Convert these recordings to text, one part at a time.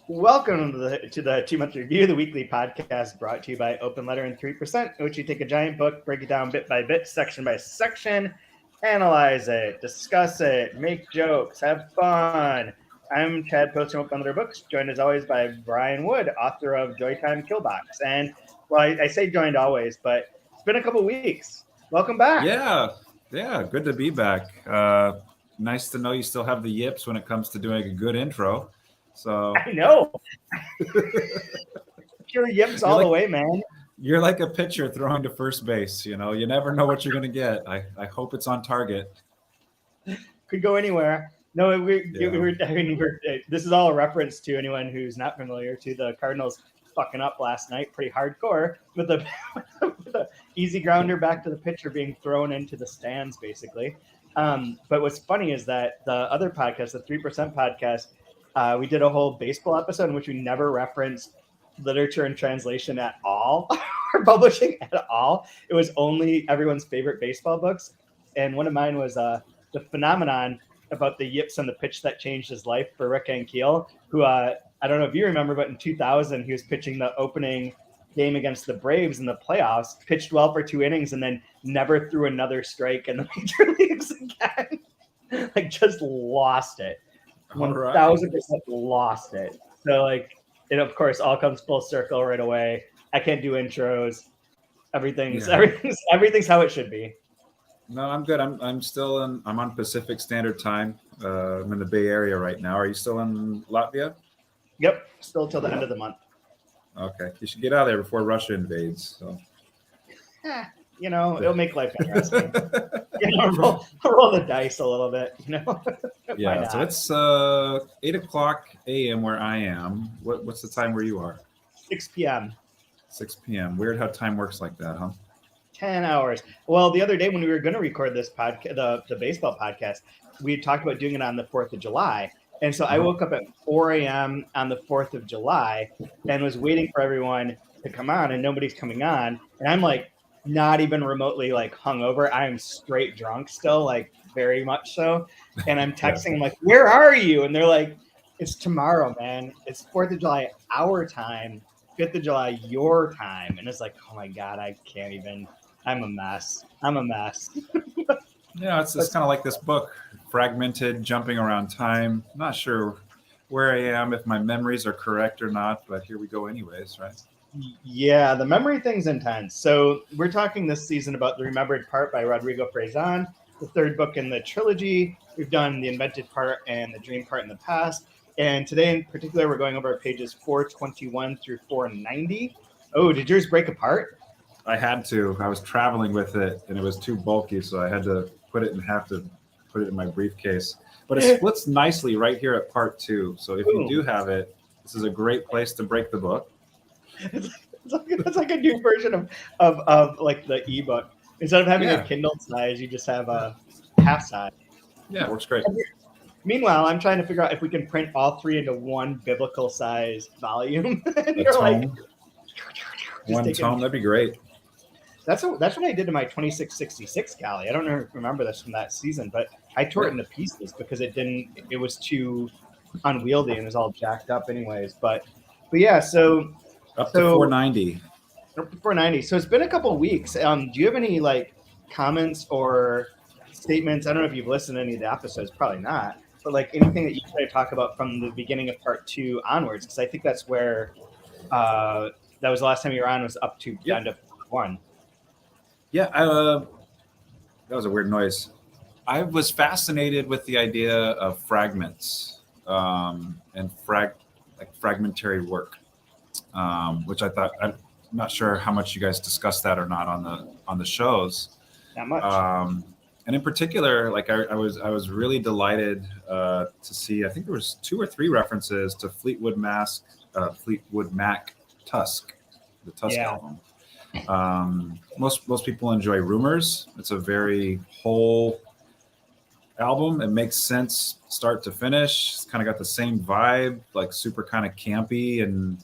Welcome to the 2-month review, the weekly podcast brought to you by Open Letter and 3%, in which we take a giant book, break it down bit by bit, section by section, analyze it, discuss it, make jokes, have fun. I'm Chad Post from Open Letter Books, joined as always by Brian Wood, author of Joytime Killbox. And, well, I say joined always, but it's been a couple weeks. Welcome back. Yeah, good to be back. Nice to know you still have the yips when it comes to doing a good intro. So I know. Pure yips all the way, man. You're like a pitcher throwing to first base. You know, you never know what you're going to get. I hope it's on target. Could go anywhere. No, this is all a reference to anyone who's not familiar to the Cardinals fucking up last night, pretty hardcore, with the easy grounder back to the pitcher being thrown into the stands, basically. But what's funny is that the other podcast, the 3% podcast, we did a whole baseball episode in which we never referenced literature and translation at all, or publishing at all. It was only everyone's favorite baseball books. And one of mine was the phenomenon about the yips on the pitch that changed his life for Rick Ankiel, who I don't know if you remember, but in 2000, he was pitching the opening game against the Braves in the playoffs, pitched well for 2 innings, and then never threw another strike in the major leagues again. Like, just lost it. 1,000% lost it. So, like, it of course all comes full circle right away. I can't do intros. Everything's how it should be. No, I'm good. I'm on Pacific Standard Time. I'm in the Bay Area right now. Are you still in Latvia? Yep, still till the end of the month. Okay, you should get out of there before Russia invades. So. It'll make life interesting. Roll the dice a little bit, Yeah, so it's 8:00 a.m. where I am. What's the time where you are? 6 p.m. 6 p.m. Weird how time works like that, huh? 10 hours. Well, the other day when we were going to record this podcast, the baseball podcast, we talked about doing it on the 4th of July. And so I woke up at 4 a.m. on the 4th of July and was waiting for everyone to come on, and nobody's coming on. And I'm like, not even remotely like hungover. I'm straight drunk still, like very much so. And I'm texting them like, where are you? And they're like, it's tomorrow, man. It's 4th of July, our time, 5th of July, your time. And it's like, oh my God, I can't even. I'm a mess. Yeah, it's kind of like this book, fragmented, jumping around time. Not sure where I am, if my memories are correct or not, but here we go anyways, right? Yeah, the memory thing's intense. So we're talking this season about The Remembered Part by Rodrigo Frazan, the 3rd book in the trilogy. We've done The Invented Part and The Dream Part in the past. And today in particular, we're going over pages 421 through 490. Oh, did yours break apart? I had to. I was traveling with it, and it was too bulky, so I had to put it in my briefcase. But it splits nicely right here at part 2. So if you do have it, this is a great place to break the book. It's like a new version of like the ebook. Instead of having a Kindle size, you just have a half size. Yeah, it works great. Meanwhile, I'm trying to figure out if we can print all 3 into one biblical size volume. And you're like, one tome, that'd be great. That's what I did to my 2666 galley. I don't remember this from that season, but I tore it into pieces because it was too unwieldy and it was all jacked up anyways. But yeah, so up to 490. Up to 490. So it's been a couple of weeks. Do you have any like comments or statements? I don't know if you've listened to any of the episodes, probably not, but like anything that you try to talk about from the beginning of part 2 onwards, because I think that's where that was the last time you were on, was up to the end of part 1. Yeah, that was a weird noise. I was fascinated with the idea of fragments and fragmentary work, which I thought, I'm not sure how much you guys discussed that or not on the shows. Not much. And in particular, like I was really delighted to see. I think there was 2 or 3 references to Fleetwood Mac Tusk, the Tusk album. Most people enjoy Rumors. It's a very whole album. It makes sense start to finish. It's kind of got the same vibe, like super kind of campy, and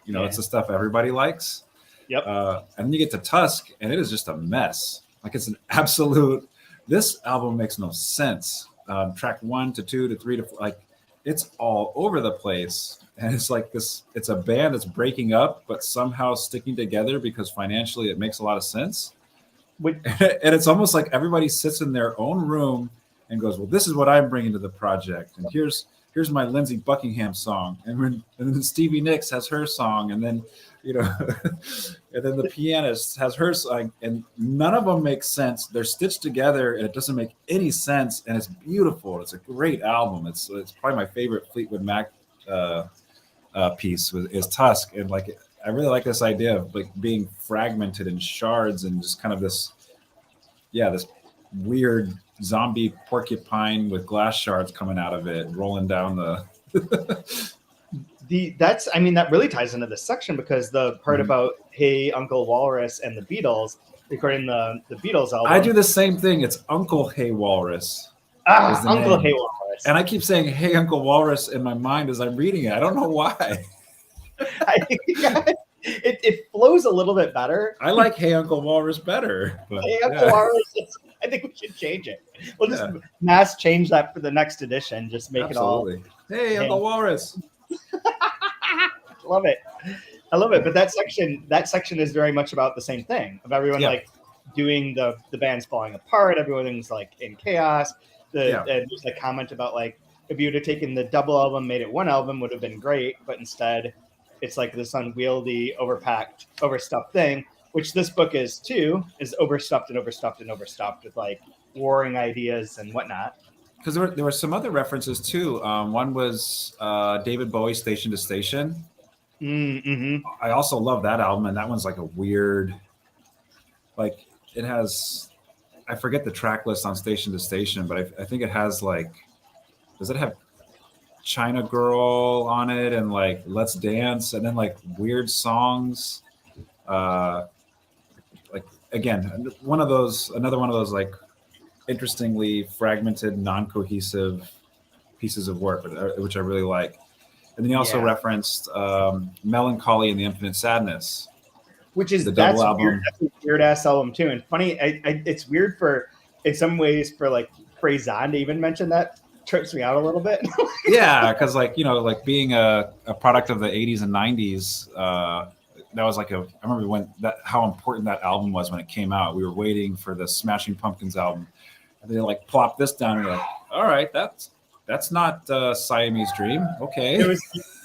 it's the stuff everybody likes. Yep. And then you get to Tusk, and it is just a mess. Like, it's an absolute. This album makes no sense. Track 1 to 2 to 3 to 4, like it's all over the place. And it's like this, it's a band that's breaking up, but somehow sticking together because financially it makes a lot of sense. And it's almost like everybody sits in their own room and goes, well, this is what I'm bringing to the project. And here's my Lindsey Buckingham song. And then Stevie Nicks has her song. And then, and then the pianist has her song. And none of them make sense. They're stitched together and it doesn't make any sense. And it's beautiful. It's a great album. It's probably my favorite Fleetwood Mac piece is Tusk. And like, I really like this idea of like being fragmented in shards and just kind of this weird zombie porcupine with glass shards coming out of it, rolling down the. That really ties into this section because the part about Hey Uncle Walrus and the Beatles recording the Beatles album. I do the same thing. It's Uncle Hey Walrus. Uncle Hey Walrus. And I keep saying Hey Uncle Walrus in my mind as I'm reading it. I don't know why. It flows a little bit better. I like Hey Uncle Walrus better. But, Hey Uncle Walrus, I think we should change it. We'll just mass change that for the next edition. Just make it all. Hey Uncle Walrus. Love it. I love it. But that section is very much about the same thing of everyone like doing the band's falling apart. Everyone's like in chaos. And there's a comment about like if you would have taken the double album, made it one album, would have been great. But instead, it's like this unwieldy, overpacked, overstuffed thing, which this book is too, is overstuffed with like warring ideas and whatnot. Because there were some other references too. One was David Bowie, Station to Station. Mm-hmm. I also love that album, and that one's like a weird, like it has, I forget the track list on Station to Station, but I think it has like, does it have China Girl on it and like Let's Dance and then like weird songs? Like again, another one of those like interestingly fragmented, non-cohesive pieces of work, which I really like. And then he also referenced Melancholy and the Infinite Sadness, which is the double album. That's a weird ass album too. And funny, it's weird in some ways for like Faison to even mention that. Trips me out a little bit. Yeah, because like being a product of the 80s and 90s, that was like I remember how important that album was when it came out. We were waiting for the Smashing Pumpkins album, and they like plopped this down. And you're like, all right, that's not Siamese Dream. Okay.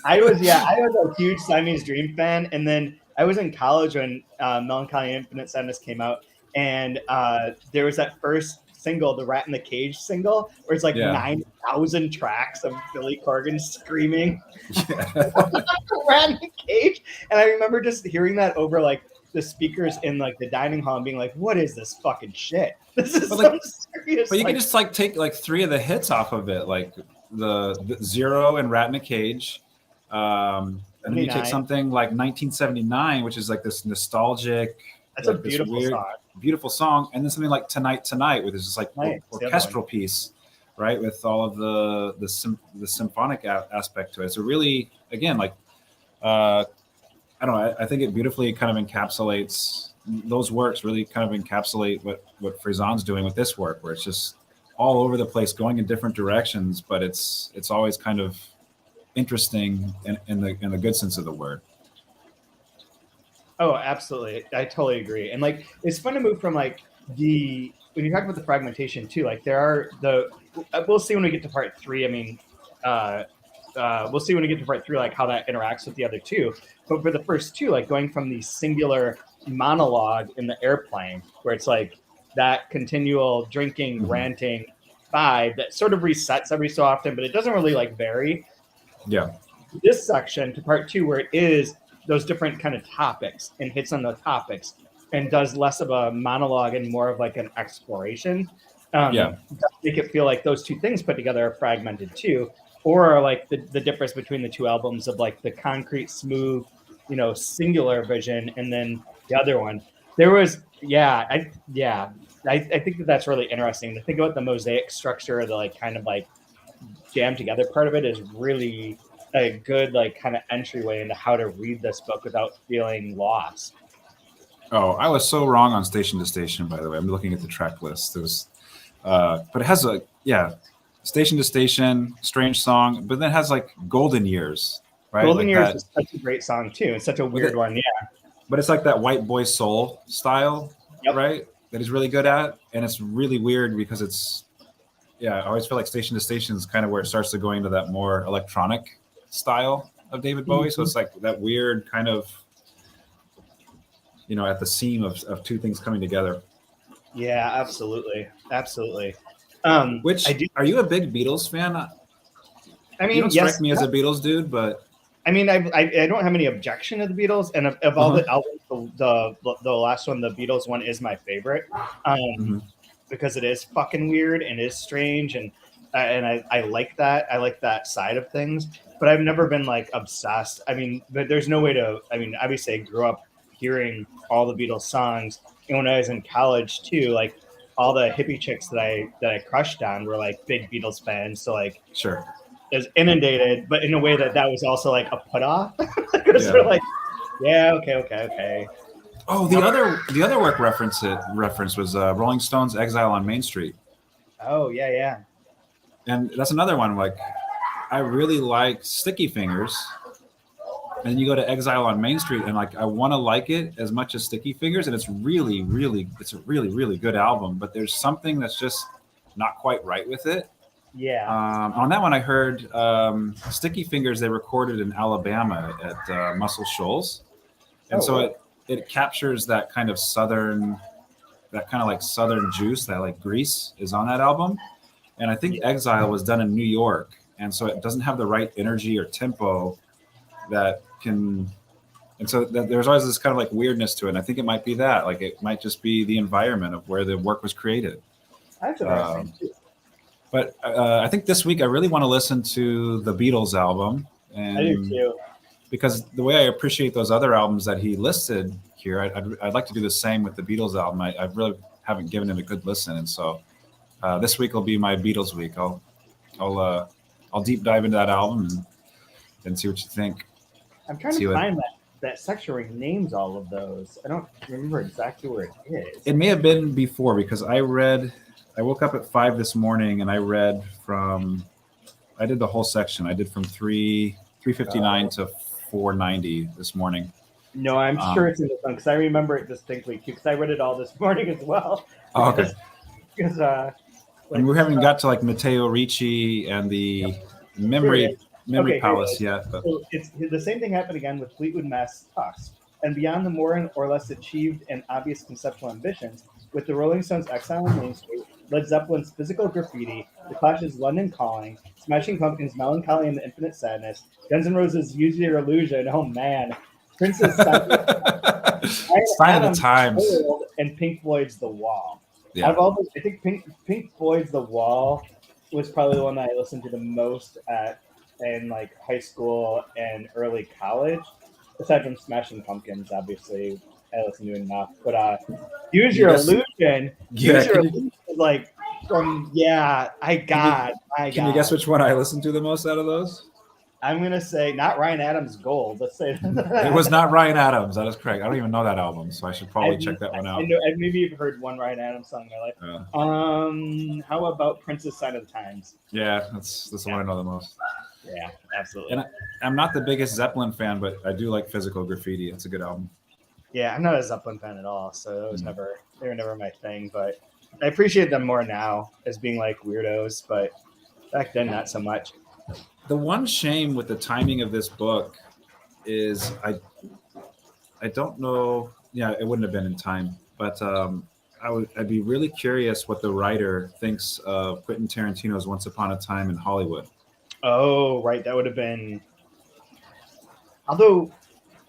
I was a huge Siamese Dream fan, and then I was in college when Melancholy and Infinite Sadness came out, and there was that first single, the Rat in the Cage single, where it's like 9,000 tracks of Billy Corgan screaming Rat in the Cage. And I remember just hearing that over like the speakers in like the dining hall and being like, what is this fucking shit? This is so serious. But you can just like take like 3 of the hits off of it, like the Zero and Rat in a Cage. And then you take something like 1979, which is like this nostalgic. That's a beautiful song. Beautiful song, and then something like Tonight, with this just like orchestral piece, right? With all of the symphonic aspect to it. So really, again, like I don't know. I think it beautifully kind of encapsulates those works. Really, kind of encapsulate what Faison's doing with this work, where it's just all over the place, going in different directions, but it's always kind of interesting in the good sense of the word. Oh, absolutely. I totally agree. And like, it's fun to move from like when you talk about the fragmentation too, like there are we'll see when we get to part 3. I mean, we'll see when we get to part 3, like how that interacts with the other two. But for the first 2, like going from the singular monologue in the airplane, where it's like that continual drinking, ranting vibe that sort of resets every so often, but it doesn't really like vary. Yeah. This section to part 2, where it is those different kind of topics and hits on the topics and does less of a monologue and more of like an exploration. Make it feel like those 2 things put together are fragmented too, or like the difference between the 2 albums of like the concrete, smooth, singular vision, and then the other one. There was, I think that's really interesting to think about the mosaic structure, the like kind of like jammed together part of it is really a good like kind of entryway into how to read this book without feeling lost. Oh, I was so wrong on Station to Station, by the way. I'm looking at the track list. There's but it has Station to Station, Strange Song, but then it has like Golden Years, right? Golden like Years that, is such a great song too. It's such a weird one. Yeah. but it's like that white boy soul style, Yep. right? That he's really good at, and it's really weird because it's I always feel like Station to Station is kind of where it starts to go into that more electronic style of David Bowie. So it's like that weird kind of, at the seam of two things coming together. Yeah, absolutely. Which are you a big Beatles fan? I mean, you don't strike me as a Beatles dude, but I mean, I don't have any objection to the Beatles, and of all the albums, the last one, the Beatles one, is my favorite, because it is fucking weird and is strange, and I like that. I like that side of things, but I've never been like obsessed. I mean, but there's no way to. I mean, obviously, I grew up hearing all the Beatles songs, and when I was in college too, like all the hippie chicks that I crushed on were like big Beatles fans. So like, sure. Is inundated, but in a way that was also like a put off. Because we're like, yeah, okay. Oh, the other work reference was Rolling Stones' "Exile on Main Street." Oh yeah. And that's another one. Like, I really like Sticky Fingers, and then you go to "Exile on Main Street," and like I want to like it as much as Sticky Fingers, and it's a really good album. But there's something that's just not quite right with it. Yeah. On that one, I heard Sticky Fingers. They recorded in Alabama at Muscle Shoals, and it captures that kind of southern juice, that like grease is on that album. And I think Exile was done in New York, and so it doesn't have the right energy or tempo that can. And so there's always this kind of like weirdness to it. And I think it might be that, like it might just be the environment of where the work was created. That's interesting too. But I think this week I really want to listen to the Beatles album. And I do too. Because the way I appreciate those other albums that he listed here, I'd like to do the same with the Beatles album. I really haven't given it a good listen, and so this week will be my Beatles week. I'll deep dive into that album and see what you think. I'm trying to find that section where he names all of those. I don't remember exactly where it is. It may have been before, because I woke up at 5 this morning and I did the whole section. I did from 359 to 490 this morning. No, I'm sure it's in this one, because I remember it distinctly too, because I read it all this morning as well. Oh, okay. Because and we haven't got to like Matteo Ricci and the Memory Palace yet. But. So it's the same thing happened again with Fleetwood Mac's Tusk. And beyond the more or less achieved and obvious conceptual ambitions, with the Rolling Stones' Exile on Main Street, Led Zeppelin's Physical Graffiti, The Clash's London Calling, Smashing Pumpkins' Melancholy and the Infinite Sadness, Guns N' Roses' Use Your Illusion, oh man, Prince's Sign of the Times, and Pink Floyd's The Wall. Yeah. Out of all those, I think Pink Floyd's The Wall was probably the one that I listened to the most in like high school and early college, aside from Smashing Pumpkins, obviously. I listen to enough, but Use Your Illusion. Use Your Illusion is like from Can you guess which one I listened to the most out of those? I'm gonna say not Ryan Adams' Gold. Let's say it was not Ryan Adams. That is correct. I don't even know that album, so I should probably check that one out. I've maybe heard one Ryan Adams song in my life. Yeah. How about Prince's Sign of the Times? Yeah, that's the one I know the most. Yeah, absolutely. And I'm not the biggest Zeppelin fan, but I do like Physical Graffiti. It's a good album. Yeah, I'm not a Zeppelin fan at all, so it was they were never my thing. But I appreciate them more now as being like weirdos, but back then not so much. The one shame with the timing of this book is I don't know. Yeah, it wouldn't have been in time, but I'd be really curious what the writer thinks of Quentin Tarantino's Once Upon a Time in Hollywood. Oh, right, that would have been. Although.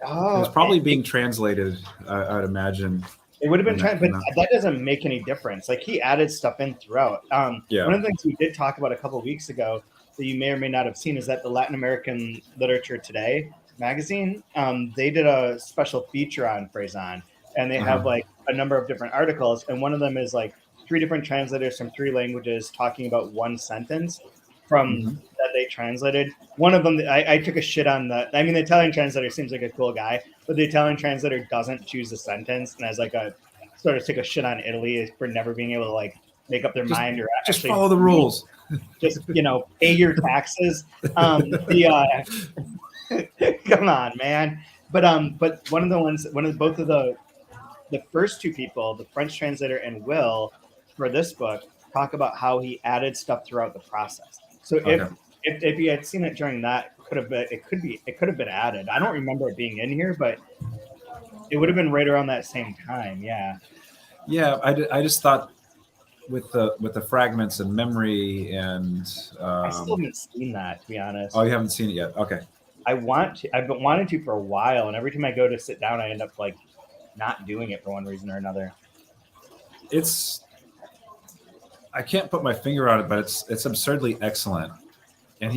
Oh, it's probably being translated, I would imagine. It would have been but that doesn't make any difference. Like, he added stuff in throughout. One of the things we did talk about a couple of weeks ago that you may or may not have seen is that the Latin American Literature Today magazine, they did a special feature on Frazan, and they have like a number of different articles, and one of them is like 3 different translators from 3 languages talking about one sentence from that they translated. One of them, I took a shit on the Italian translator seems like a cool guy, but the Italian translator doesn't choose the sentence. And as like sort of took a shit on Italy for never being able to like make up their mind or just actually follow the rules. Just pay your taxes. Come on, man. But both of the first two people, the French translator and Will, for this book, talk about how he added stuff throughout the process. So if you had seen it during that, it could have been added. I don't remember it being in here, but it would have been right around that same time. Yeah. Yeah, I just thought with the fragments and memory and I still haven't seen that, to be honest. Oh, you haven't seen it yet? Okay. I've been wanting to for a while, and every time I go to sit down, I end up like not doing it for one reason or another. I can't put my finger on it, but it's absurdly excellent. And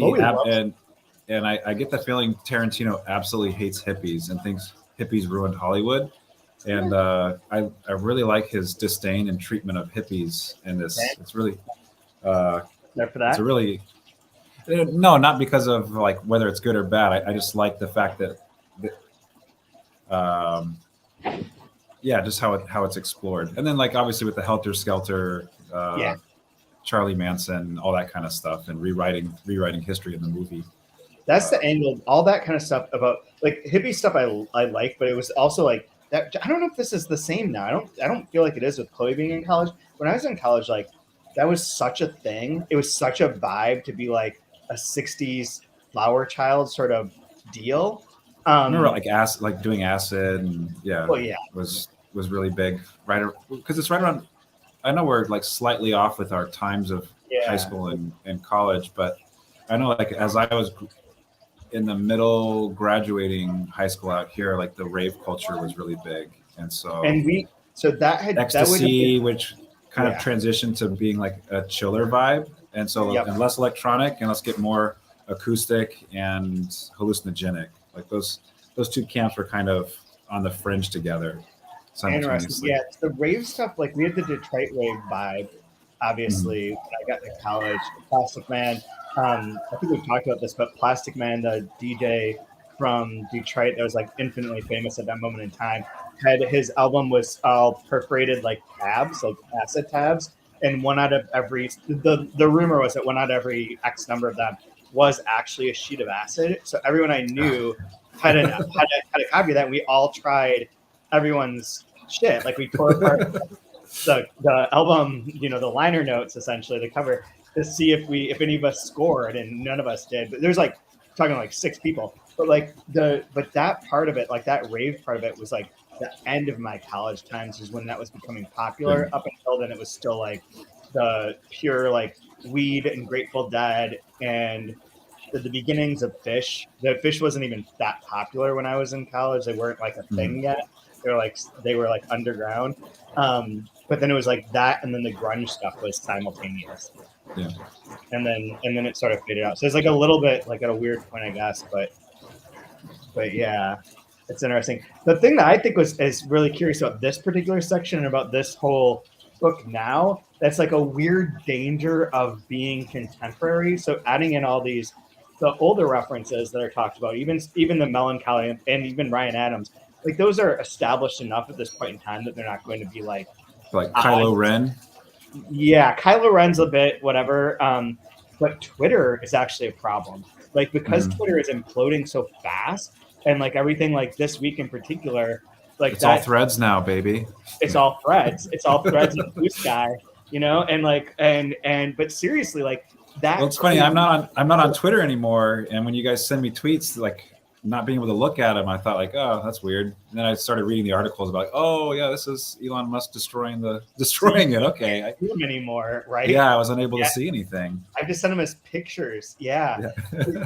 and I get the feeling Tarantino absolutely hates hippies and thinks hippies ruined Hollywood. And I really like his disdain and treatment of hippies in this. Okay. It's really there for that. It's a really no, not because of like whether it's good or bad. I just like the fact that just how it's explored. And then like obviously with the Helter Skelter, Charlie Manson, all that kind of stuff, and rewriting history in the movie. That's the angle. All that kind of stuff about like hippie stuff I like, but it was also like that. I don't know if this is the same now. I don't feel like it is with Chloe being in college. When I was in college, like that was such a thing. It was such a vibe to be like a 60s flower child sort of deal. I remember like doing acid and was really big, right? Because it's right around. I know we're like slightly off with our times of high school and college, but I know like as I was in the middle graduating high school out here, like the rave culture was really big, and that had ecstasy, which kind of transitioned to being like a chiller vibe, and so and less electronic, and let's get more acoustic and hallucinogenic. Like those two camps were kind of on the fringe together. Interesting. Yeah, the rave stuff, like we had the Detroit rave vibe, obviously, when I got to college. Plastic Man, I think we've talked about this, but Plastic Man, the DJ from Detroit that was like infinitely famous at that moment in time, had his album was all perforated like tabs, like acid tabs, and one out of every the rumor was that one out of every X number of them was actually a sheet of acid. So everyone I knew had a copy of that. We all tried everyone's shit. Like we tore apart the album, the liner notes, essentially the cover, to see if any of us scored, and none of us did. But there's like talking like 6 people. But that part of it, like that rave part of it, was like the end of my college times is when that was becoming popular. Up until then, it was still like the pure like weed and Grateful Dead and the beginnings of Fish. The Fish wasn't even that popular when I was in college. They weren't like a thing yet. They were like underground. But then it was like that, and then the grunge stuff was simultaneous. Yeah. And then it sort of faded out. So it's like a little bit like at a weird point, I guess. But yeah, it's interesting. The thing that I think is really curious about this particular section and about this whole book now, that's like a weird danger of being contemporary. So adding in all the older references that are talked about, even the melancholy and even Ryan Adams, like those are established enough at this point in time that they're not going to be like Kylo Ren. Yeah, Kylo Ren's a bit whatever. But Twitter is actually a problem. Like because Twitter is imploding so fast, and like everything like this week in particular, like it's all threads now, baby. It's all threads. It's all threads and Blue Sky, and like and but seriously, like that. Well, it's funny. I'm not on Twitter anymore, and when you guys send me tweets, like not being able to look at them, I thought like, oh, that's weird. And then I started reading the articles about, oh yeah, this is Elon Musk destroying it. Okay, I see them anymore, right? Yeah, I was unable to see anything. I just sent him as pictures. Yeah.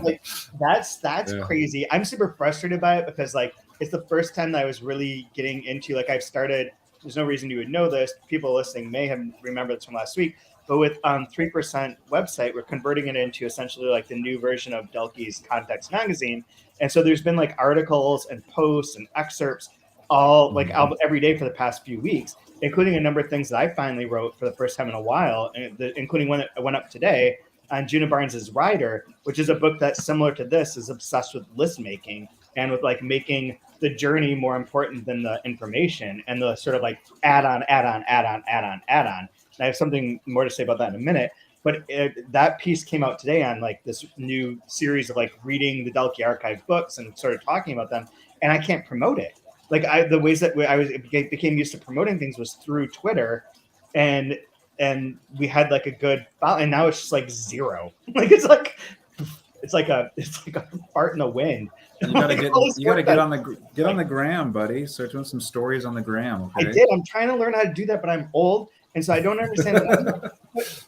Like that's crazy. I'm super frustrated by it because like it's the first time that I was really getting into like I've started. There's no reason you would know this. People listening may have remembered this from last week. But with 3% website, we're converting it into essentially like the new version of Delkey's Context magazine. And so there's been like articles and posts and excerpts all like every day for the past few weeks, including a number of things that I finally wrote for the first time in a while, including one that went up today on Juna Barnes's Rider, which is a book that's similar to this, is obsessed with list making and with like making the journey more important than the information and the sort of like add on. I have something more to say about that in a minute. But that piece came out today on like this new series of like reading the Delkey Archive books and sort of talking about them, and I can't promote it. Like the ways that became used to promoting things was through Twitter, and we had like a good follow, and now it's just like zero. Like it's like a fart in the wind. You gotta get on the gram, buddy. Start doing some stories on the gram. Okay? I did. I'm trying to learn how to do that, but I'm old, and so I don't understand.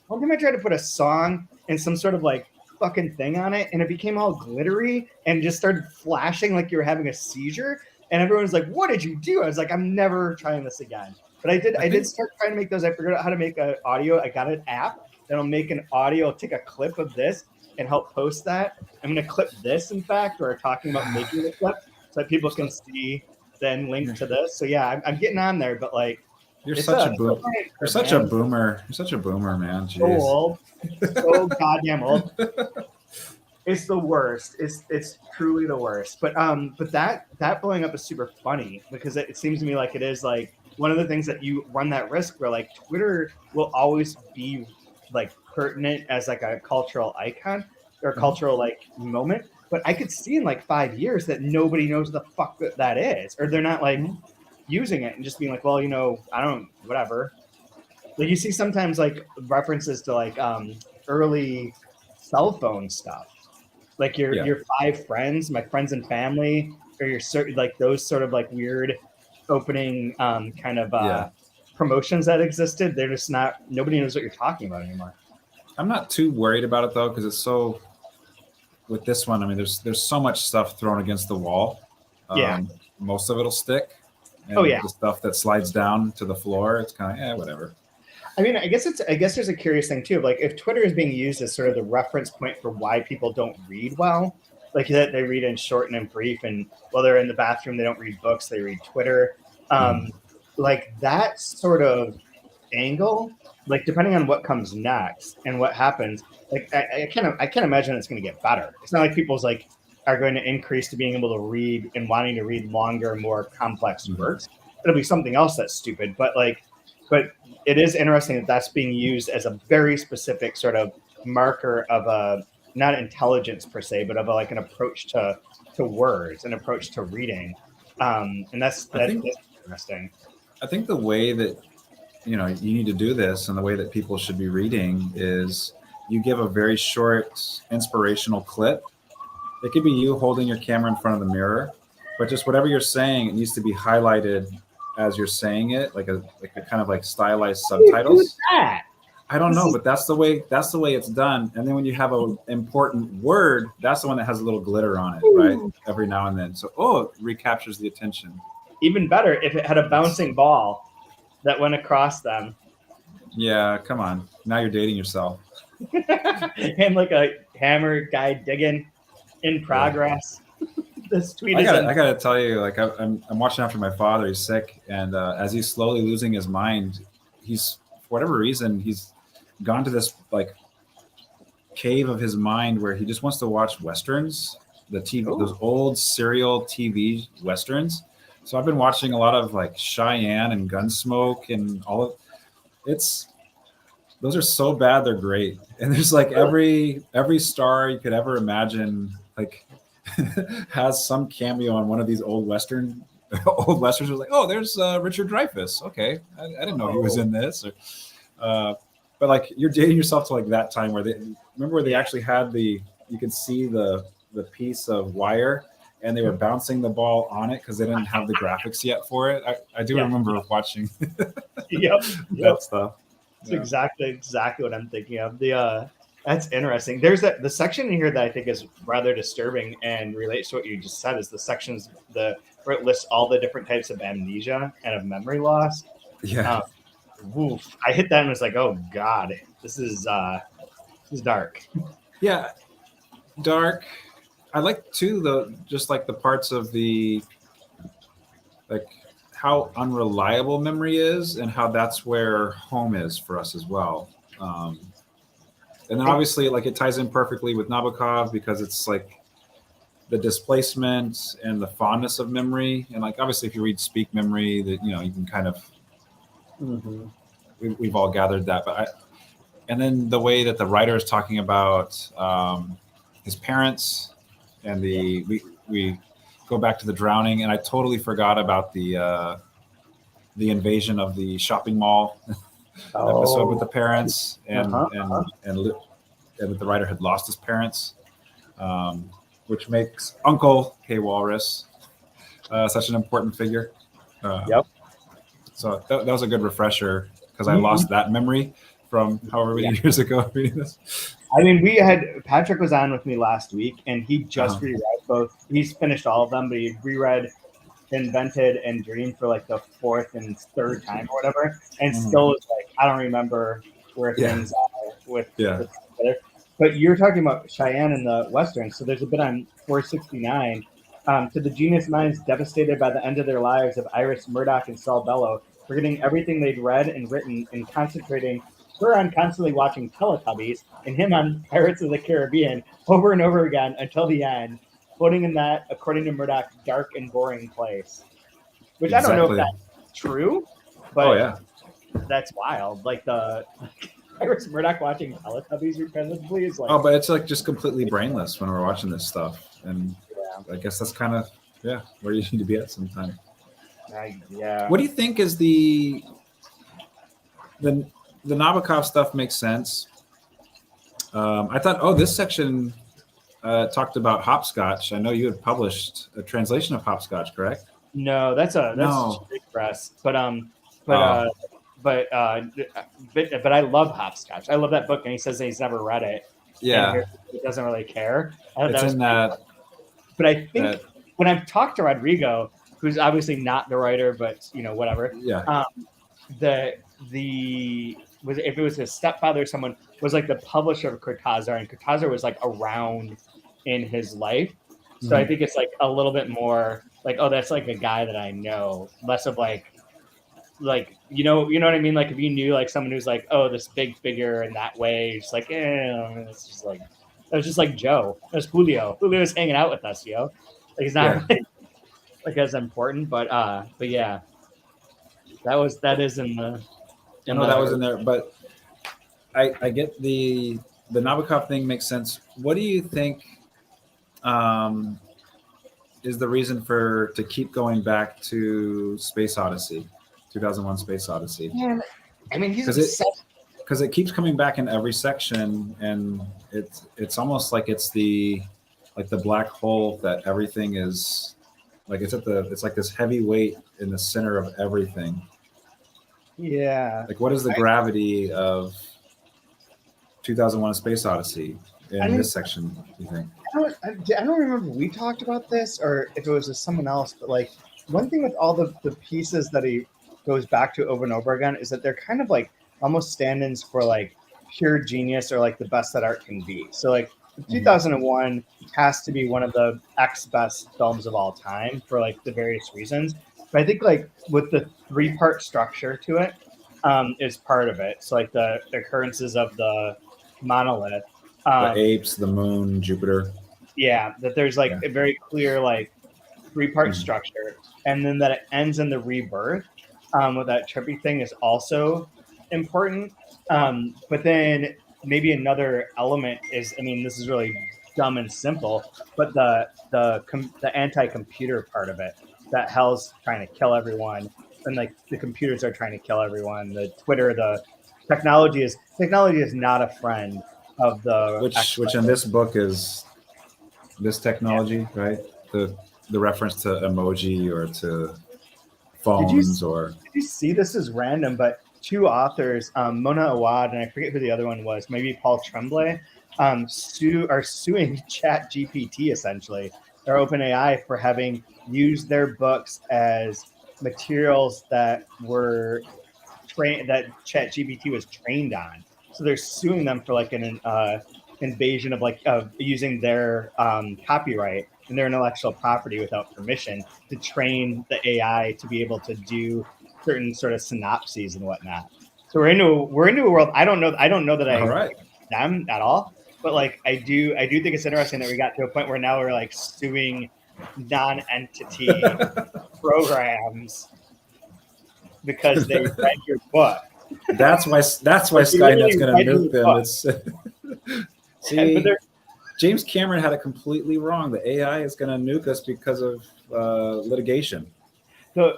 One time I tried to put a song and some sort of like fucking thing on it, and it became all glittery and just started flashing like you were having a seizure. And everyone was like, "What did you do?" I was like, "I'm never trying this again." But I did start trying to make those. I figured out how to make an audio. I got an app that'll make an audio. I'll take a clip of this and help post that. I'm going to clip this, in fact, where we're talking about making the clip so that people can see, then link to this. So yeah, I'm getting on there, but like, you're such a boomer. You're such a boomer. You're such a boomer, man. Jeez. So old, so goddamn old. It's the worst. It's truly the worst. But that blowing up is super funny because it seems to me like it is like one of the things that you run that risk where like Twitter will always be like pertinent as like a cultural icon or cultural like moment. But I could see in like 5 years that nobody knows the fuck that is, or they're not like using it and just being like, well, you know, I don't, whatever. Like you see sometimes like references to like early cell phone stuff, like your 5 friends, my friends and family, or your like those sort of like weird opening kind of promotions that existed. They're just not. Nobody knows what you're talking about anymore. I'm not too worried about it though, because it's so. With this one, I mean, there's so much stuff thrown against the wall. Most of it'll stick. And the stuff that slides down to the floor, it's kind of whatever. I mean, I guess there's a curious thing too. Like if Twitter is being used as sort of the reference point for why people don't read well, like that they read in short and in brief, and while they're in the bathroom, they don't read books, they read Twitter. Like that sort of angle, like depending on what comes next and what happens, like I can't imagine it's going to get better. It's not like people's like are going to increase to being able to read and wanting to read longer, more complex works. It'll be something else that's stupid, but it is interesting that that's being used as a very specific sort of marker of a not intelligence per se, but of like an approach to words, an approach to reading, and that's interesting. I think the way that you need to do this and the way that people should be reading is you give a very short inspirational clip. It could be you holding your camera in front of the mirror, but just whatever you're saying, it needs to be highlighted as you're saying it, like a kind of like stylized subtitles. I don't know, but that's the way it's done. And then when you have an important word, that's the one that has a little glitter on it, right? Every now and then. So it recaptures the attention. Even better if it had a bouncing ball that went across them. Yeah, come on. Now you're dating yourself. And like a hammer guy digging in progress. This tweet I gotta tell you, like I'm watching after my father. He's sick, and as he's slowly losing his mind, he's for whatever reason he's gone to this like cave of his mind where he just wants to watch westerns, the TV, those old serial TV westerns. So I've been watching a lot of like Cheyenne and Gunsmoke and all of it's. Those are so bad, they're great. And there's like every star you could ever imagine, like has some cameo on one of these old westerns. Was like, there's Richard Dreyfuss. Okay, I didn't know he was in this. But like you're dating yourself to like that time where they actually had you could see the piece of wire and they were bouncing the ball on it because they didn't have the graphics yet for it. I do remember watching that stuff. That's exactly what I'm thinking of. That's interesting. There's the section in here that I think is rather disturbing and relates to what you just said is the sections where it lists all the different types of amnesia and of memory loss. Yeah. I hit that and was like, oh God, this is dark. Yeah. Dark. I like too just like the parts of the like how unreliable memory is and how that's where home is for us as well. And then obviously like it ties in perfectly with Nabokov because it's like the displacement and the fondness of memory. And like, obviously if you read Speak Memory that, you can kind of we've all gathered that. But and then the way that the writer is talking about his parents and we go back to the drowning, and I totally forgot about the invasion of the shopping mall episode with the parents, and that the writer had lost his parents, which makes Uncle K. Walrus such an important figure. Yep. So that was a good refresher because I lost that memory from however many years ago reading this. I mean, Patrick was on with me last week, and he just reread both. He's finished all of them, but he reread Invented and Dreamed for like the fourth and third time or whatever, and still was like, I don't remember where things are with together. But you're talking about Cheyenne and the Western, so there's a bit on 469. To the genius minds devastated by the end of their lives of Iris Murdoch and Saul Bellow, forgetting everything they'd read and written and concentrating her on constantly watching Teletubbies and him on Pirates of the Caribbean over and over again until the end, floating in that, according to Murdoch, dark and boring place. Which I don't know if that's true, but that's wild. Like Iris Murdoch watching Teletubbies repetitively is like... Oh, but it's like just completely brainless when we're watching this stuff. And I guess that's kind of, where you need to be at sometime. What do you think is the Nabokov stuff makes sense? I thought, this section talked about hopscotch. I know you had published a translation of hopscotch, correct? No, that's Street Press. But I love hopscotch. I love that book, and he says that he's never read it. Yeah, he doesn't really care. It's in that. But I think when I've talked to Rodrigo, who's obviously not the writer, but whatever. Yeah. If it was his stepfather or someone was like the publisher of Cortázar, and Cortázar was like around in his life. So I think it's like a little bit more like, oh, that's like a guy that I know, less of like you know what I mean? Like if you knew like someone who's like, oh, this big figure in that way, it's like, it's just like, it was just like Joe. It was Julio. Julio's hanging out with us, Like he's not like as important, but yeah, that is in the. I know that was in there, but I get the Nabokov thing makes sense. What do you think is the reason to keep going back to Space Odyssey, 2001: Space Odyssey? Yeah, I mean, because it keeps coming back in every section, and it's almost like it's the black hole that everything is like. It's like this heavy weight in the center of everything. Yeah. Like, what is the gravity of 2001: Space Odyssey in this section, do you think? I don't remember if we talked about this or if it was with someone else, but like one thing with all the pieces that he goes back to over and over again is that they're kind of like almost stand-ins for like pure genius or like the best that art can be. So like 2001 has to be one of the best films of all time for like the various reasons. But I think like with the 3-part structure to it is part of it. So like the occurrences of the monolith, the apes, the moon, Jupiter. Yeah, that there's like a very clear like 3-part structure, and then that it ends in the rebirth with that trippy thing is also important. But then maybe another element is, I mean, this is really dumb and simple, but the anti-computer part of it, that hell's trying to kill everyone, and like the computers are trying to kill everyone. The Twitter, the technology is not a friend of the which in this book is this technology, right? The reference to emoji or to phones. Did you see, this is random, but 2 authors, Mona Awad and I forget who the other one was, maybe Paul Tremblay, are suing ChatGPT essentially, or OpenAI, for having used their books as materials that were that ChatGPT was trained on. So they're suing them for like an invasion of using their copyright and their intellectual property without permission to train the AI to be able to do certain sort of synopses and whatnot. So we're into a world. I don't know that I like them at all, but like I do think it's interesting that we got to a point where now we're like suing non-entity programs because they read your book. That's why Skynet's going to nuke them. It's see, James Cameron had it completely wrong. The AI is going to nuke us because of litigation. So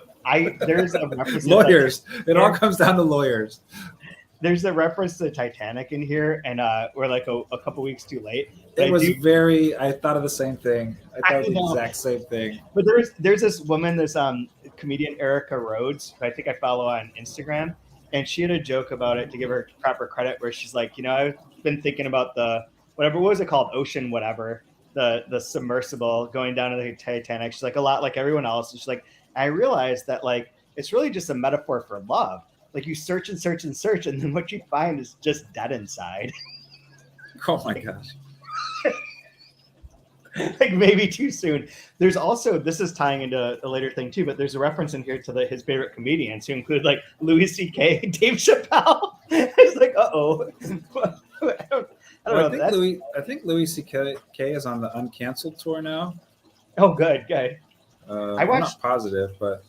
there's a reference lawyers. It all comes down to lawyers. There's a reference to Titanic in here, and we're like a couple weeks too late. It was I thought of the same thing. I thought of the exact same thing. But there's this woman, this comedian Erica Rhodes, who I think I follow on Instagram, and she had a joke about it to give her proper credit, where she's like, I've been thinking about what was it called, ocean whatever, the submersible going down to the Titanic. She's like, a lot like everyone else. And she's like, I realized that like it's really just a metaphor for love. Like you search and search and search, and then what you find is just dead inside. Oh my gosh. Like maybe too soon. There's also, this is tying into a later thing too, but there's a reference in here to his favorite comedians, who include like Louis C.K., Dave Chappelle. It's like, I think Louis C.K. is on the Uncanceled tour now. Oh, good. I'm not positive, but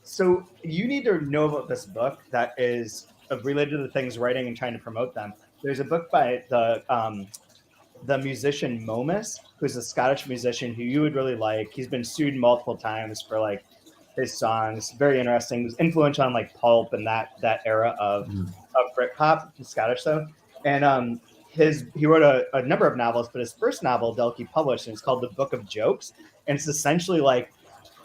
so you need to know about this book that is related to the things writing and trying to promote them. There's a book by the musician Momus, who's a Scottish musician who you would really like. He's been sued multiple times for like his songs. Very interesting. He was influential on like pulp and that era of Britpop, Scottish though. And he wrote a number of novels, but his first novel, Delkey published, and it's called The Book of Jokes. And it's essentially like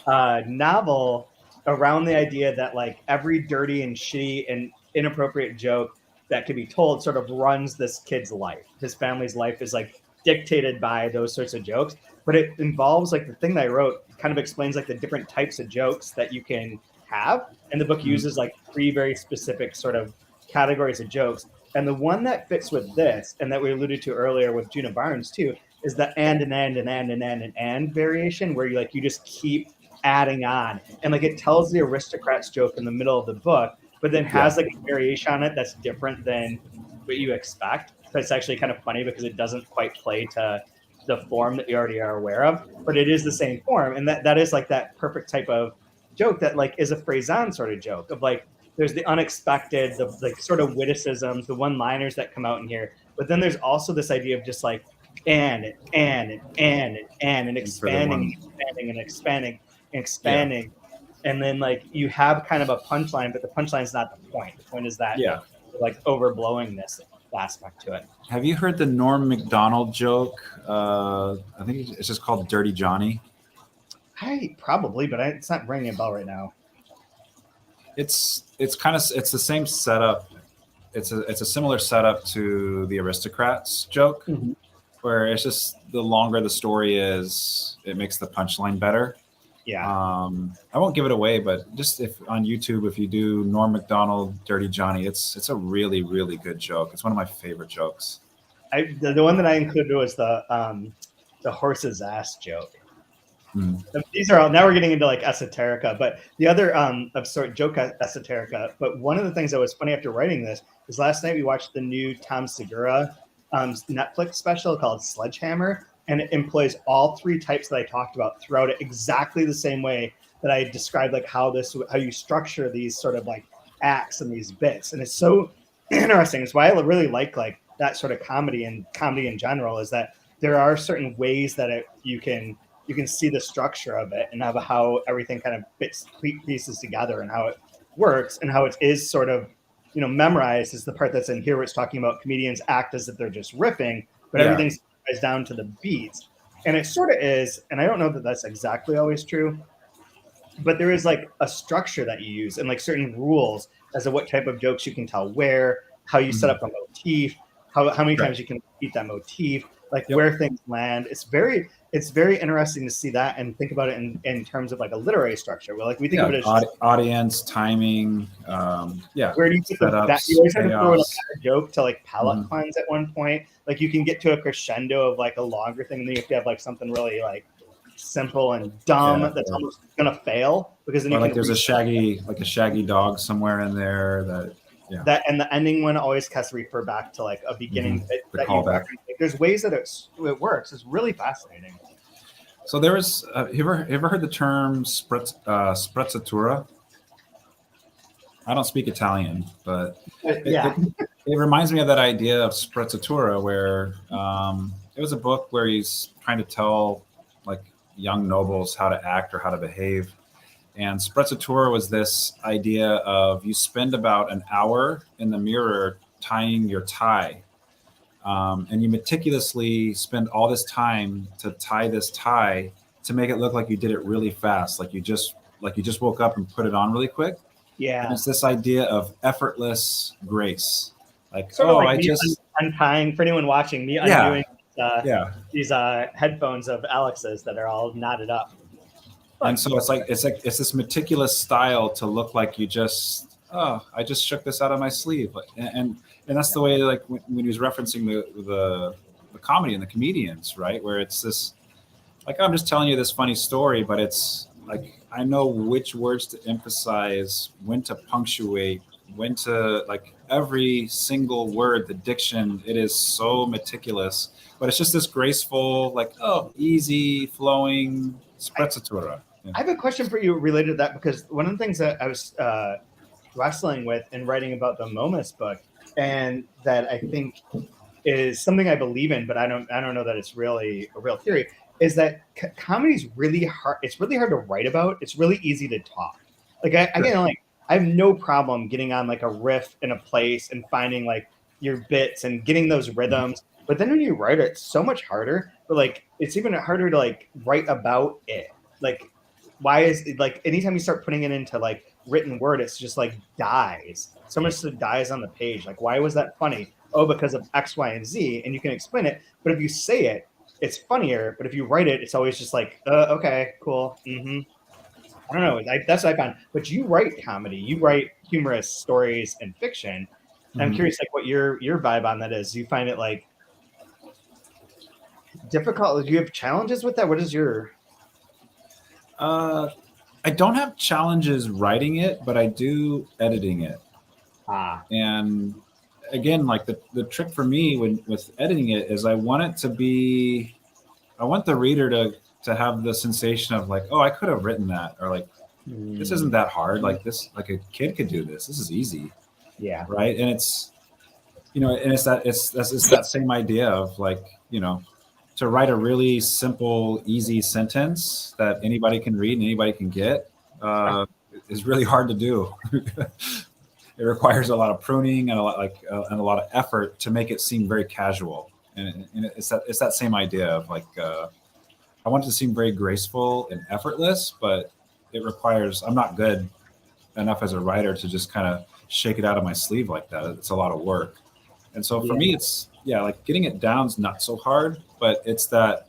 a novel around the idea that like every dirty and shitty and inappropriate joke that can be told sort of runs this kid's life. His family's life is like dictated by those sorts of jokes, but it involves like the thing that I wrote kind of explains like the different types of jokes that you can have. And the book uses like 3 very specific sort of categories of jokes. And the one that fits with this, and that we alluded to earlier with Juna Barnes too, is the and variation, where you just keep adding on. And like it tells the aristocrats joke in the middle of the book, but then has like a variation on it that's different than what you expect. So it's actually kind of funny because it doesn't quite play to the form that you already are aware of, but it is the same form. And that is like that perfect type of joke that like is a phrase-on sort of joke of like, there's the unexpected, the like sort of witticisms, the one-liners that come out in here. But then there's also this idea of just like, and expanding. And then like you have kind of a punchline, but the punchline is not the point. The point is that like overblowingness aspect to it. Have you heard the Norm Macdonald joke? I think it's just called Dirty Johnny. Probably, but it's not ringing a bell right now. It's the same setup. It's a similar setup to the Aristocrats joke, where it's just the longer the story is, it makes the punchline better. Yeah. I won't give it away, but just if on YouTube, if you do Norm Macdonald, Dirty Johnny, it's a really, really good joke. It's one of my favorite jokes. The one that I included was the horse's ass joke. These are all, now we're getting into like esoterica, but the other absurd joke esoterica. But one of the things that was funny after writing this is last night we watched the new Tom Segura Netflix special called Sledgehammer. And it employs all 3 types that I talked about throughout it exactly the same way that I described, like how you structure these sort of like acts and these bits. And it's so interesting. It's why I really like that sort of comedy and comedy in general, is that there are certain ways that you can see the structure of it and how everything kind of fits pieces together and how it works and how it is sort of, memorized is the part that's in here where it's talking about comedians act as if they're just riffing, but everything's down to the beats. And it sort of is, and I don't know that that's exactly always true, but there is like a structure that you use and like certain rules as to what type of jokes you can tell where, how you set up a motif, how many times you can repeat that motif, like where things land. It's very interesting to see that and think about it in terms of like a literary structure. Where like we think of it as audience, timing, where do you get that? You always have to throw in a joke to like palate cleanse at one point. Like you can get to a crescendo of like a longer thing, and then you have to have like something really like simple and dumb that's almost gonna fail because then there's a shaggy dog somewhere in there that and the ending one always has to refer back to like a beginning bit the callback. There's ways that it works. It's really fascinating. So there was you ever heard the term sprezzatura? I don't speak Italian, but Yeah. it reminds me of that idea of sprezzatura, where it was a book where he's trying to tell like young nobles how to act or how to behave. And sprezzatura was this idea of you spend about an hour in the mirror tying your tie. And you meticulously spend all this time to tie this tie to make it look like you did it really fast, like you just woke up and put it on really quick. And Yeah. it's this idea of effortless grace. Like, Sort of oh, like I me just untying, for anyone watching, me yeah, undoing yeah. these headphones of Alex's that are all knotted up. And so it's this meticulous style to look like you just I just shook this out of my sleeve, and that's the way like when he was referencing the comedy and the comedians, right, where it's this like I'm just telling you this funny story, but it's like I know which words to emphasize, when to punctuate, when to like every single word, the diction, it is so meticulous, but it's just this graceful, like easy flowing sprezzatura. Yeah. I have a question for you related to that, because one of the things that I was wrestling with in writing about the Momus book, and that I think is something I believe in, but I don't know that it's really a real theory, is that comedy is really hard. It's really hard to write about. It's really easy to talk. Like I have no problem getting on like a riff in a place and finding like your bits and getting those rhythms. But then when you write it, it's so much harder. But like it's even harder to like write about it. Like why is it like anytime you start putting it into like written word, it's just like dies. So much that dies on the page. Like why was that funny? Oh, because of X, Y, and Z, and you can explain it. But if you say it, it's funnier. But if you write it, it's always just like, okay, cool. Mm-hmm. I don't know. That's what I found. But you write comedy, you write humorous stories and fiction. Mm-hmm. I'm curious, like, what your vibe on that is. Do you find it like difficult? Do you have challenges with that? What is your? I don't have challenges writing it, but I do editing it. And again, like the trick for me with editing it is I want the reader to have the sensation of like, oh, I could have written that, or like this isn't that hard, like this, like a kid could do this is easy. Yeah. Right. And it's and it's that same idea of like, to write a really simple, easy sentence that anybody can read and anybody can get is really hard to do. It requires a lot of pruning and a lot of effort to make it seem very casual. And it's that same idea of like I want it to seem very graceful and effortless, but it requires, I'm not good enough as a writer to just kind of shake it out of my sleeve like that. It's a lot of work. And so for me, it's like getting it down's not so hard, but it's that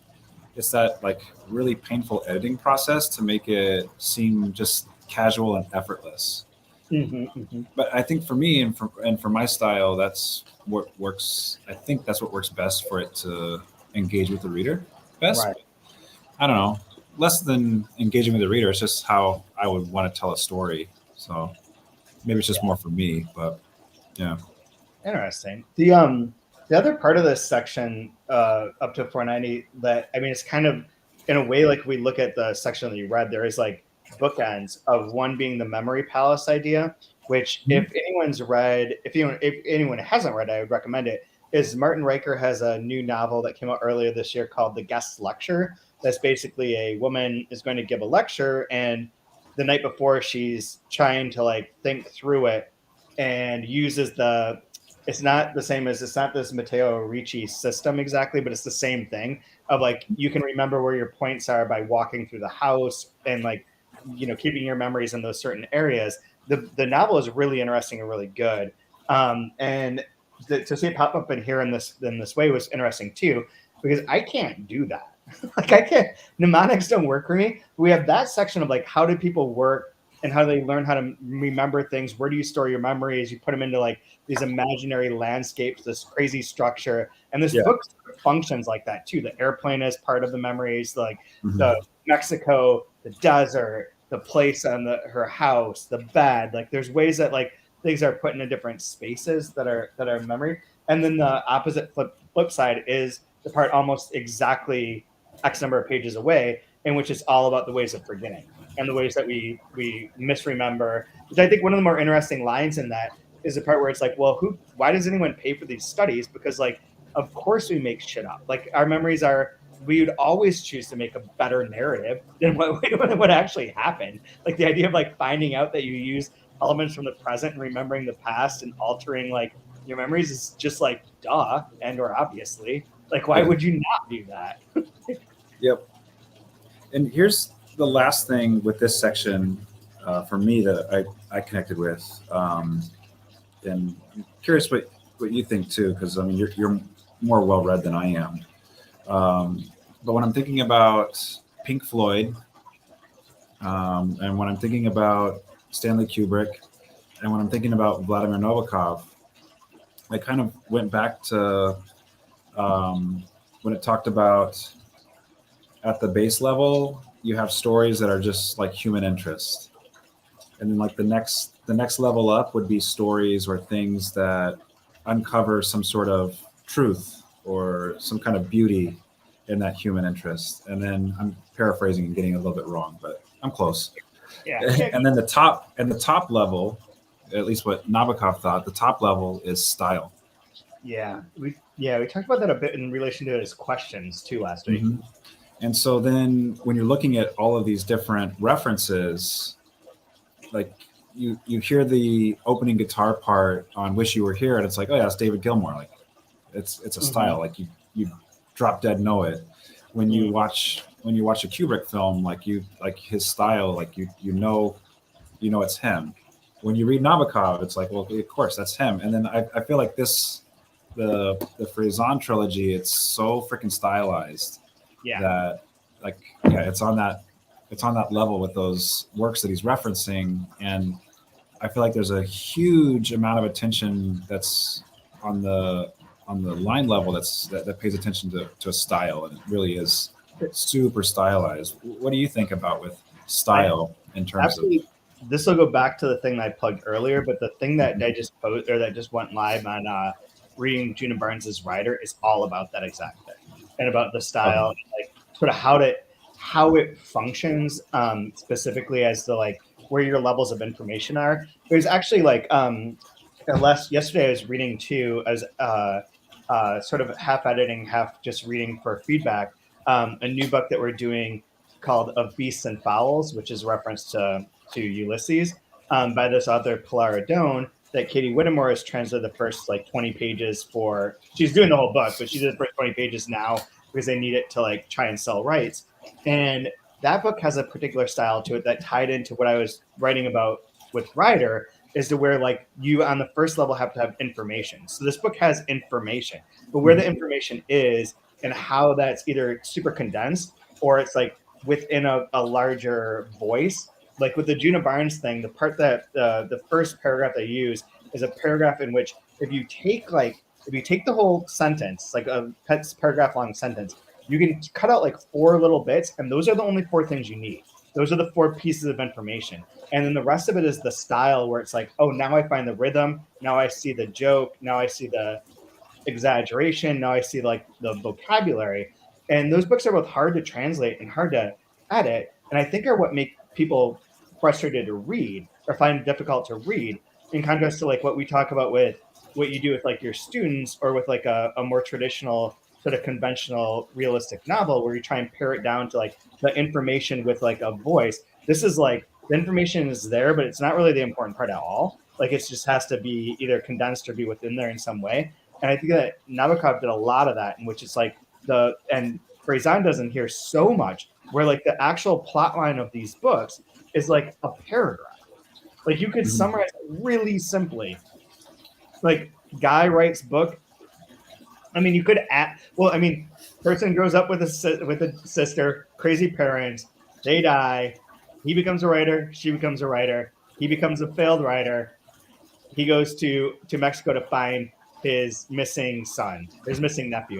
like really painful editing process to make it seem just casual and effortless. Mm-hmm, mm-hmm. But I think for me and for my style, that's what works. I think that's what works best for it to engage with the reader best. Right. I don't know, less than engaging with the reader. It's just how I would want to tell a story. So maybe it's just more for me, but yeah. Interesting. The other part of this section up to 490 that, I mean, it's kind of in a way like we look at the section that you read, there is like bookends of one being the memory palace idea, which if anyone hasn't read, I would recommend it, is Martin Riker has a new novel that came out earlier this year called The Guest Lecture. That's basically a woman is going to give a lecture, and the night before she's trying to like think through it and uses it's not this Matteo Ricci system exactly, but it's the same thing of like, you can remember where your points are by walking through the house and like, keeping your memories in those certain areas. The novel is really interesting and really good. And to see it pop up in here in this way was interesting too, because I can't do that. Like I can't, mnemonics don't work for me. We have that section of like, how do people work and how do they learn how to remember things? Where do you store your memories? You put them into like these imaginary landscapes, this crazy structure. And this book functions like that too. The airplane is part of the memories, like the Mexico, the desert, the place on her house, the bed. Like there's ways that like things are put into different spaces that are memory. And then the opposite flip side is the part almost exactly X number of pages away, in which it's all about the ways of forgetting. and the ways that we misremember. Which I think one of the more interesting lines in that is the part where it's like, well, why does anyone pay for these studies? Because like, of course we make shit up. Like our memories are, we would always choose to make a better narrative than what actually happened. Like the idea of like finding out that you use elements from the present and remembering the past and altering like your memories is just like duh, and or obviously. Like why would you not do that? Yep. And here's the last thing with this section for me that I connected with. And I'm curious what you think too, because I mean you're more well read than I am. But when I'm thinking about Pink Floyd, and when I'm thinking about Stanley Kubrick, and when I'm thinking about Vladimir Nabokov, I kind of went back to when it talked about at the base level, you have stories that are just like human interest, and then like the next level up would be stories or things that uncover some sort of truth or some kind of beauty in that human interest. And then I'm paraphrasing and getting a little bit wrong, but I'm close. Yeah. And then the top level, at least what Nabokov thought, the top level is style. Yeah, we talked about that a bit in relation to his questions too last week. Mm-hmm. And so then when you're looking at all of these different references, like you hear the opening guitar part on Wish You Were Here, and it's like, oh yeah, it's David Gilmour. Like it's a style, like you drop dead know it. When you watch a Kubrick film, like his style, like you know it's him. When you read Nabokov, it's like, well, of course that's him. And then I feel like the Frazan trilogy, it's so freaking stylized that like it's on that level with those works that he's referencing. And I feel like there's a huge amount of attention that's on the line level that pays attention to a style, and it really is super stylized. What do you think about with style in terms of? This will go back to the thing I plugged earlier, but the thing that I just posted or that just went live on reading Juna Barnes's Rider is all about that exact thing, and about the style, like sort of how it functions, specifically as to like where your levels of information are. There's actually like yesterday I was reading too, as sort of half editing, half just reading for feedback, a new book that we're doing called Of Beasts and Fowls, which is a reference to Ulysses, by this author Pilar Adone, that Katie Whittemore has translated the first like 20 pages for. She's doing the whole book, but she did the first 20 pages now because they need it to like try and sell rights. And that book has a particular style to it that tied into what I was writing about with Rider, is to where like you on the first level have to have information. So this book has information, but where the information is and how that's either super condensed or it's like within a larger voice. Like with the Juna Barnes thing, the part that the first paragraph they use is a paragraph in which if you take the whole sentence, like a paragraph long sentence, you can cut out like 4 little bits, and those are the only 4 things you need. Those are the 4 pieces of information. And then the rest of it is the style, where it's like, oh, now I find the rhythm, now I see the joke, now I see the exaggeration, now I see like the vocabulary. And those books are both hard to translate and hard to edit, and I think are what make people frustrated to read or find it difficult to read, in contrast to like what we talk about with what you do with like your students, or with like a more traditional sort of conventional realistic novel, where you try and pare it down to like the information with like a voice. This is like the information is there, but it's not really the important part at all. Like it just has to be either condensed or be within there in some way. And I think that Nabokov did a lot of that, in which it's like and Frazan doesn't hear so much, where like the actual plot line of these books is like a paragraph. Like you could summarize it really simply. Like guy writes book. I mean, you could person grows up with a sister, crazy parents, they die, he becomes a writer, she becomes a writer, he becomes a failed writer, he goes to Mexico to find his missing son, his missing nephew,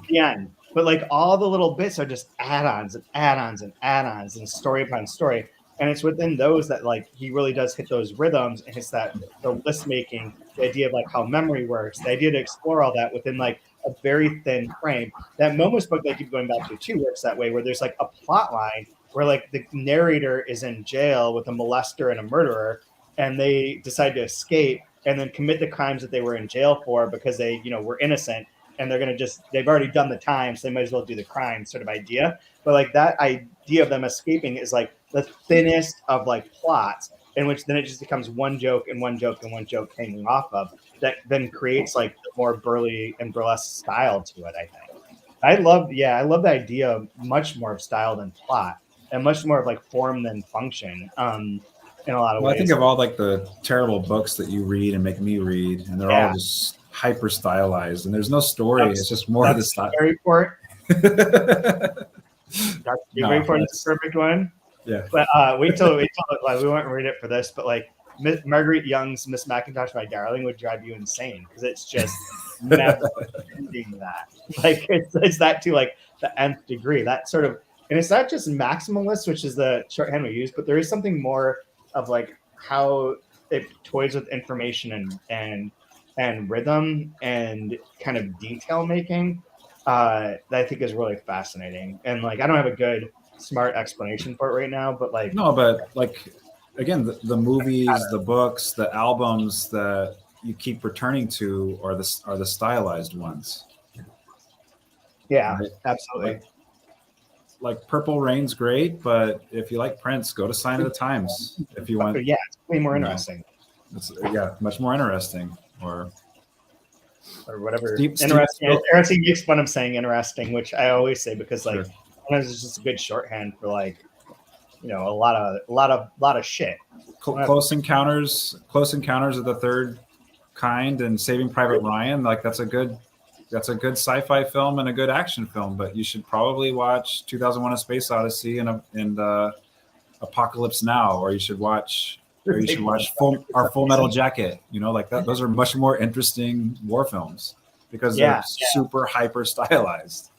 the end. But like all the little bits are just add-ons and add-ons and add-ons and story upon story. And it's within those that like he really does hit those rhythms, and hits that the list making, the idea of like how memory works, the idea to explore all that within like a very thin frame. That Momus book that I keep going back to too works that way, where there's like a plot line where like the narrator is in jail with a molester and a murderer, and they decide to escape and then commit the crimes that they were in jail for because they, were innocent, and they've already done the time, so they might as well do the crime sort of idea. But like that idea of them escaping is like the thinnest of like plots, in which then it just becomes one joke and one joke and one joke hanging off of that then creates like the more burly and burlesque style to it, I think. I love the idea of much more of style than plot, and much more of like form than function. In a lot of Well, ways. I think of all like the terrible books that you read and make me read, and they're all just hyper stylized, and there's no story. It's just more of the style. Report. Report is the perfect one. Yeah. But wait till like, we won't read it for this, but like Marguerite Young's Miss Mackintosh, My Darling would drive you insane because it's just never ending that. Like it's that to like the nth degree. That sort of, and it's not just maximalist, which is the shorthand we use, but there is something more of like how it toys with information and rhythm and kind of detail making that I think is really fascinating. And like I don't have a good smart explanation for it right now, but like no, but like again, the movies, the books, the albums that you keep returning to are the stylized ones. Yeah, right? Absolutely. Like Purple Rain's great, but if you like Prince, go to Sign of the Times. If you want, it's way more interesting. It's much more interesting. Or whatever. Interesting makes fun of saying interesting, which I always say because like sometimes it's just a good shorthand for like a lot of shit. Close Encounters of the Third Kind and Saving Private Ryan, like that's a good sci-fi film and a good action film, but you should probably watch 2001: A Space Odyssey and Apocalypse Now, or you should watch Full Metal Jacket. Like that. Those are much more interesting war films because they're super hyper stylized.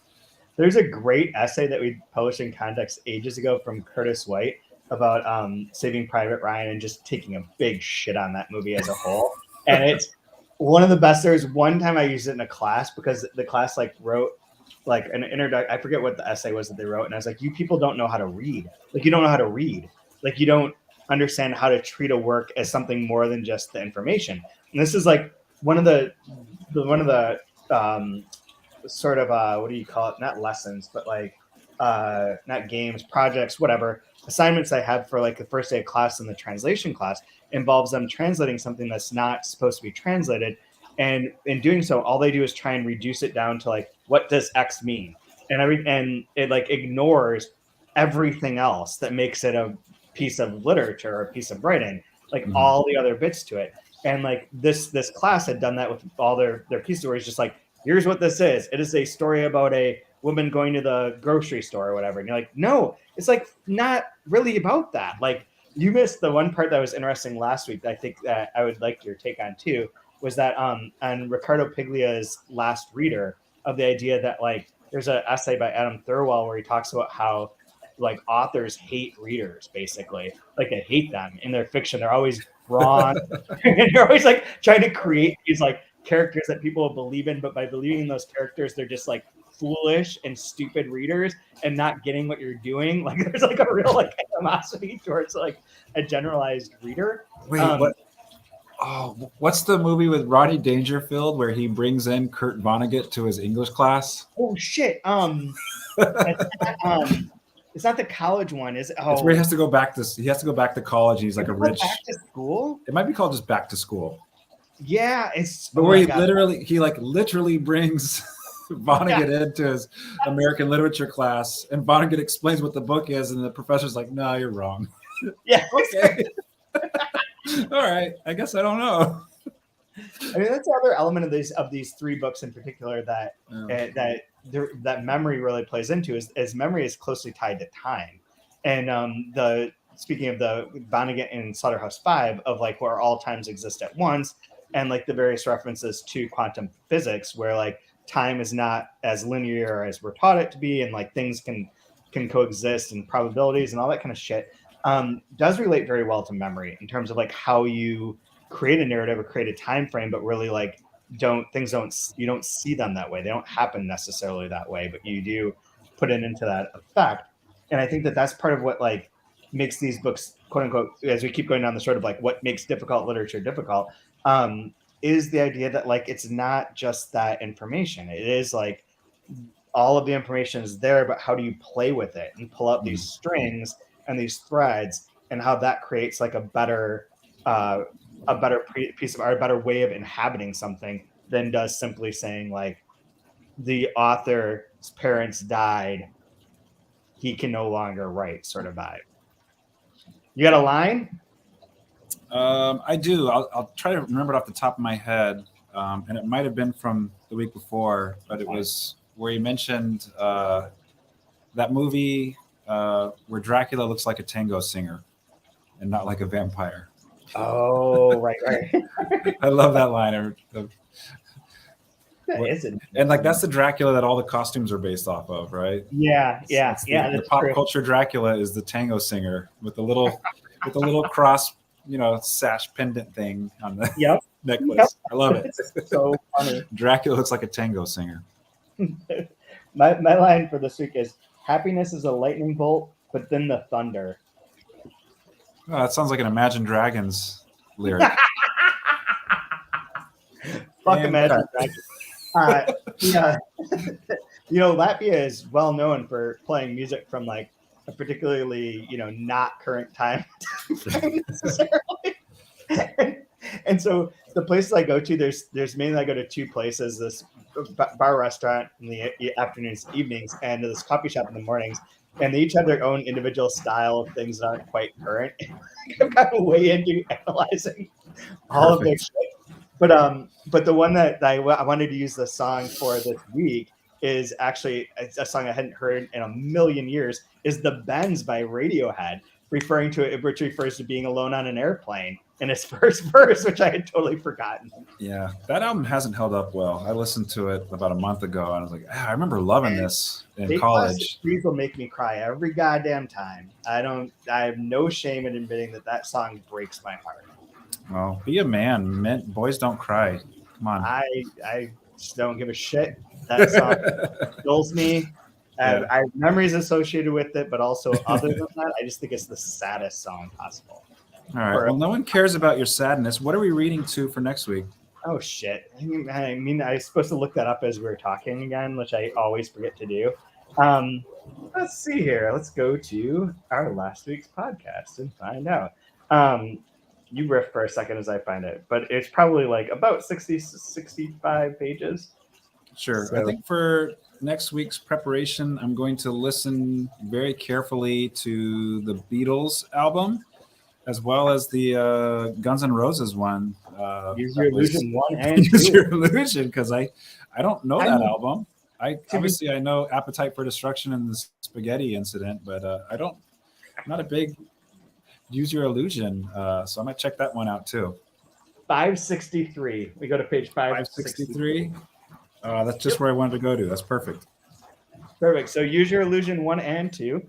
There's a great essay that we published in Context ages ago from Curtis White about Saving Private Ryan and just taking a big shit on that movie as a whole, and it's one of the best. There's one time I used it in a class because the class like wrote like an introduction. I forget what the essay was that they wrote, and I was like, "You people don't know how to read. Like you don't know how to read. Like you don't understand how to treat a work as something more than just the information." And this is like one of the sort of what do you call it? Not lessons, but like not games, projects, whatever assignments I had for like the first day of class in the translation class involves them translating something that's not supposed to be translated. And in doing so, all they do is try and reduce it down to like, what does X mean? And it like ignores everything else that makes it a piece of literature or a piece of writing, like all the other bits to it. And like this class had done that with all their pieces where it's just like, here's what this is. It is a story about a woman going to the grocery store or whatever. And you're like, no, it's like not really about that. Like you missed the one part that was interesting last week that I think that I would like your take on too, was that on Ricardo Piglia's Last Reader, of the idea that like there's an essay by Adam Thirlwell where he talks about how like authors hate readers, basically. Like they hate them in their fiction. They're always wrong. And they're always like trying to create these like characters that people will believe in, but by believing in those characters, they're just like foolish and stupid readers and not getting what you're doing. Like there's like a real like animosity towards like a generalized reader. Wait, what? Oh, what's the movie with Rodney Dangerfield where he brings in Kurt Vonnegut to his English class? Oh shit! It's not the college one, is it? Oh, it's where he has to go back to college. And he's like a rich. Back to school. It might be called just Back to School. Yeah, it's. But where he literally brings Vonnegut into his American literature class, and Vonnegut explains what the book is, and the professor's like, "No, you're wrong." Yeah. Okay. All right. I guess I don't know. I mean, that's the other element of these three books in particular that that memory really plays into is memory is closely tied to time. And speaking of the Vonnegut and Slaughterhouse-Five of like where all times exist at once, and like the various references to quantum physics where like time is not as linear as we're taught it to be, and like things can coexist and probabilities and all that kind of shit. Does relate very well to memory in terms of like how you create a narrative or create a time frame, but really like you don't see them that way. They don't happen necessarily that way, but you do put it into that effect. And I think that that's part of what like makes these books, quote unquote, as we keep going down the sort of like what makes difficult literature difficult, is the idea that like it's not just that information. It is like all of the information is there, but how do you play with it and pull out these strings and these threads, and how that creates like a better piece of art, a better way of inhabiting something than does simply saying like the author's parents died, he can no longer write sort of vibe. You got a line? I do. I'll try to remember it off the top of my head, and it might have been from the week before, but it was where you mentioned that movie where Dracula looks like a tango singer and not like a vampire. Oh, right. I love that line. And like that's the Dracula that all the costumes are based off of, right? Yeah. The pop culture Dracula is the tango singer with the little cross, sash pendant thing on the necklace. Yep. I love it. It's so funny. Dracula looks like a tango singer. my line for this week is happiness is a lightning bolt, but then the thunder. Oh, that sounds like an Imagine Dragons lyric. Fuck Imagine Dragons. Yeah. Latvia is well known for playing music from like a particularly, not current time necessarily. And so the places I go to, there's mainly I go to two places, this bar restaurant in the afternoons, evenings, and this coffee shop in the mornings. And they each have their own individual style of things that aren't quite current. I've gotten way into analyzing all of their shit. But the one that I wanted to use the song for this week is actually a song I hadn't heard in a million years, is The Bends by Radiohead, referring to it, which refers to being alone on an airplane in its first verse, which I had totally forgotten. Yeah, that album hasn't held up well. I listened to it about a month ago, and I was like, I remember loving this in college. These will make me cry every goddamn time. I have no shame in admitting that song breaks my heart. Well, be a man. Boys don't cry. Come on. I just don't give a shit. That song kills me. I have memories associated with it, but also other than that, I just think it's the saddest song possible. All right. Well, no one cares about your sadness. What are we reading to for next week? Oh, shit. I mean, I was supposed to look that up as we were talking again, which I always forget to do. Let's see here. Let's go to our last week's podcast and find out. You riff for a second as I find it, but it's probably like about 65 pages. Sure. So, I think for next week's preparation, I'm going to listen very carefully to the Beatles album, as well as the Guns N' Roses one. Use Your Illusion 1 and 2. Use Your Illusion, because I don't know that album. I know Appetite for Destruction and the Spaghetti Incident, but I'm not a big Use Your Illusion, so I might check that one out too. 563. We go to page 563. That's just where I wanted to go to. That's perfect. Perfect. So Use Your Illusion 1 and 2.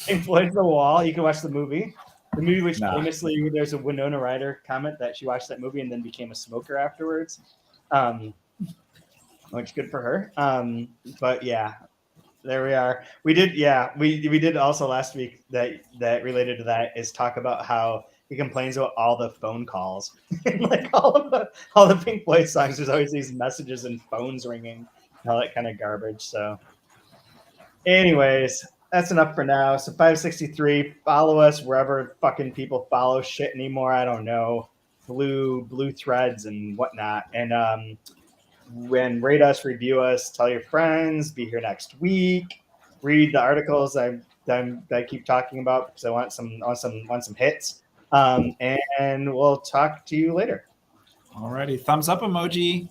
Influence the Wall. You can watch the movie. The movie, which famously, there's a Winona Ryder comment that she watched that movie and then became a smoker afterwards. Which good for her. But yeah, there we are. We did also last week that related to that is talk about how he complains about all the phone calls and like all the Pink Floyd songs. There's always these messages and phones ringing, all that kind of garbage. So, anyways, that's enough for now. So 563. Follow us wherever fucking people follow shit anymore. I don't know, blue threads and whatnot. And when rate us, review us, tell your friends. Be here next week. Read the articles I keep talking about because I want some hits. And we'll talk to you later. Alrighty, thumbs up emoji.